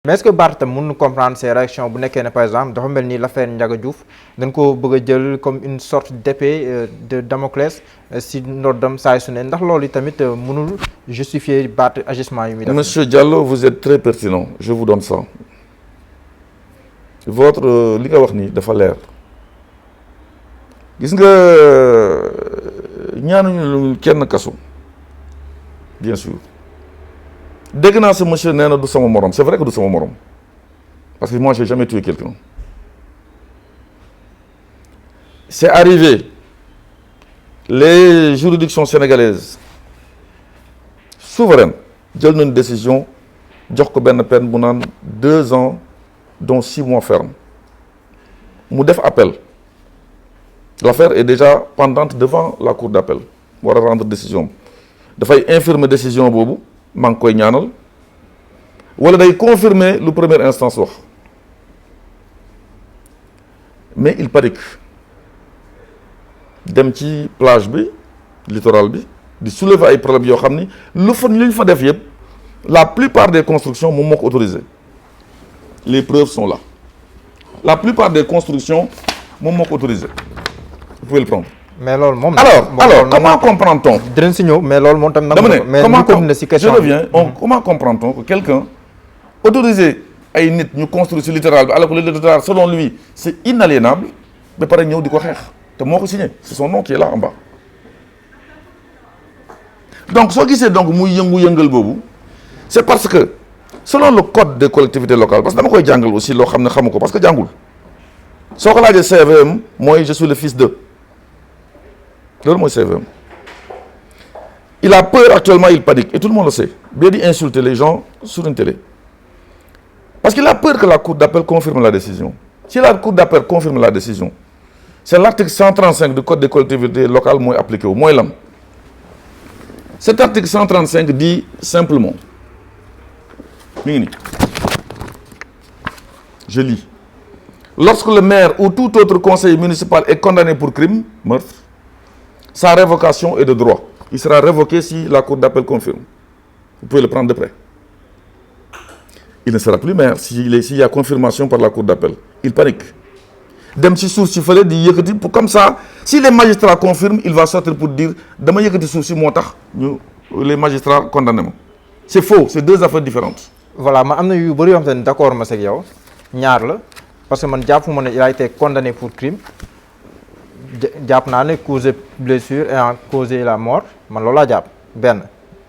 mais est-ce que Barth tam mën na comprendre ces réactions bu nekkee ne par exemple dafa mel ni l'affaire Ndiaga Diouf dañ ko bëgg a jël comme une sorte d'épée de Damoclès si ndoddam saa su ne ndax loolu tamit mënul justifier Barth agissement yu muy def. Monsieur Diallo, vous êtes très pertinent, je vous donne ça. Votre li nga wax ni dafa leer gis nga ñaanuñu kenn kaso bien sûr dégg naa ce monsieur nee na du sama morom c'est vrai que du sama morom parce que moi j'ai jamais tué quelqu'un c'est arrivé les juridictions sénégalaises souveraines jël nañu décision jox ko benn peine bu naan 2 ans dont 6 mois ferme mu def appel l'affaire est déjà pendante devant la cour d'appel war a rendre décision dafay infirmer décision boobu maa ngi koy ñaanal wala day confirmer lu première instance wax mais il paraît que dem ci plage bi littoral bi di soulever ay problèmes yoo xam ni lu ñu fa def yëpp la plupart des constructions moom moo ko autorisé les preuves sont là la plupart des constructions moom moo ko autorisé vous pouvez le prendre. mais loolu moom. alors comment comprend-on. dinañ si ñëw mais loolu moom tam. dama ne mais ñu continuer si question je reviens comment comprend-on que quelqu'un autorisé ay nit ñu construire ci littoral bi alors que le littoral selon lui c'est inaliénable ba pare ñëw di ko xeex te moo ko signé c'est son nom qui est là en bas. donc soo gisee donc muy yëngal boobu c'est parce que selon le code des collectivités locales parce que dama koy jàngal aussi loo xam ne xamu ko parce que jàngul soo ko laajee CVM mooy je suis le fils de loolu mooy CVM il a peur actuellement il panique et tout le monde le sait bien di insulter les gens sur une télé parce qu'il a peur que la cour d'appel confirme la décision si la cour d'appel confirme la décision c'est l'article 135 du code des collectivités locales mooy appliqué wu mooy lan cet article 135 dit simplement mi ngi nii je lis lorsque le maire ou tout autre conseiller municipal est condamné pour crime meurtre sa révocation est de droit il sera révoqué si la cour d'appel confirme vous pouvez le prendre de près il ne sera plus maire s'il y a confirmation par la cour d'appel il panique dem ci suuf si fële di yëkkati pour comme ça si les magistrats confirment il va sortir pour dire dama yëkkati suuf si moo tax ñu les magistrats condamné ma c'est faux c'est deux affaires différentes. voilà man am na yu bëri yoo xam ne d'accord ma ak yow ñaar la parce que man jàpp ma ne il a été condamné pour crime jàpp naa ne causé blessure et en causé la mort man loolu laa jàpp benn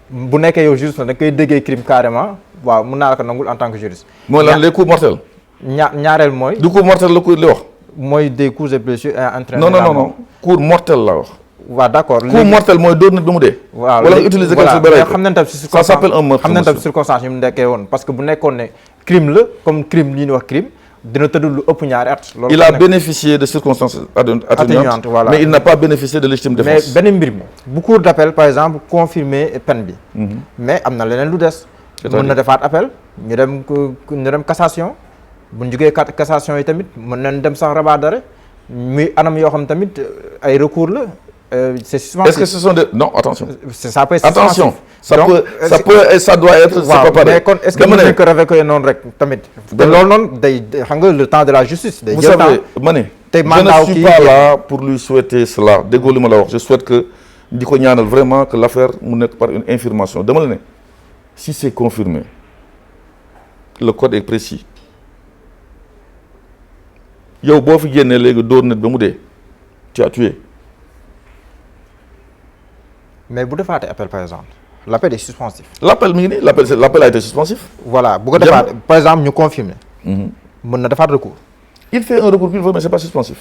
bu nekkee yow juriste da koy déggee crime carrément waaw mën naa la ko nangul en tant que juriste. mooy lan les coups mortels. ñaareel mooy. du coup mortel la li wax. mooy des coups et blessures et entraîné non coup mortel la wax. waaw d'accord coup mortel mooy dóor nit ba mu dee. waaw wala utiliser quelque chose xam nañ tam si ça s'appelle un meurtre. xam nañ tam circonstance yi mu nekkee woon parce que bu nekkoon ne crime la comme crime li ñuy wax crime dina tëdd lu ëpp ñaari at. loolu il a bénéficié de circonstances atténuantes voilà. mais il n'a pas bénéficié de légitime défense. mais benn mbir mi bu cour d'appel par exemple confirmer peine bi. mais am na leneen lu des. mën na defaat appel ñu dem cassation bu ñu jógee cassation yi tamit mën nañ dem sax rabat d'arrêt muy anam yoo xam tamit ay recours la c'est suspensif. est-ce que ce sont des non attention. ça peut être attention ça doit être. c'est pas pareil mais kon est-ce que mën nañu ko révoquer noonu rek tamit. te loolu noonu day xam nga le temps de la justice. day jël temps vous savez ma ne. je ne suis pas là pour lui souhaiter cela déggoo li ma la wax je souhaite que di ko ñaanal vraiment que l'affaire mu nekk par une infirmation dama la ne si c'est confirmé le code est précis. yow boo fi génnee léegi dóor nit ba mu dee tu as tué. mais bu defaatee appel par exemple l'appel est suspensif. l'appel mi ngi nii l'appel a été suspensif. voilà bu ko defaat par exemple ñu confirmer. mën na defaat recours. il fait un recours qu'il veut mais c'est pas suspensif.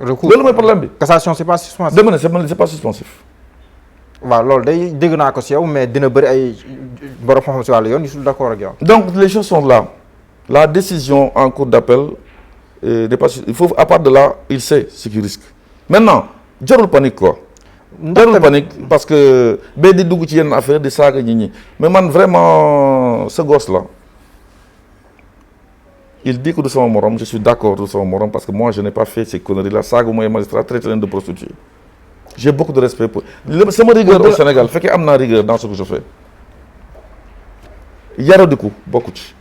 recours loolu mooy problème bi. cassation c'est pas suspensif. dama ne c'est pas suspensif. waaw loolu day dégg naa ko si yow mais dina bëri ay borom xam-xam si wàllu yoon yu sul d'accord ak yow. donc les choses sont là la décision en cour d'appel n'est pas il faut à part de là il sait ce qu'il risque maintenant jarul panique quoi. jarul panique parce que ba di dugg ci yenn affaire di saaga nit ñi mais man vraiment ce gosse là il dit que du sama morom je suis d'accord du sama morom parce que moi je n'ai pas fait ces conneries là saaga mooy magistrat traité leen de prostituée j'ai beaucoup de respect pour sama rigueur au Sénégal fekkee am naa rigueur dans ce que je fais yaradiku bokku ci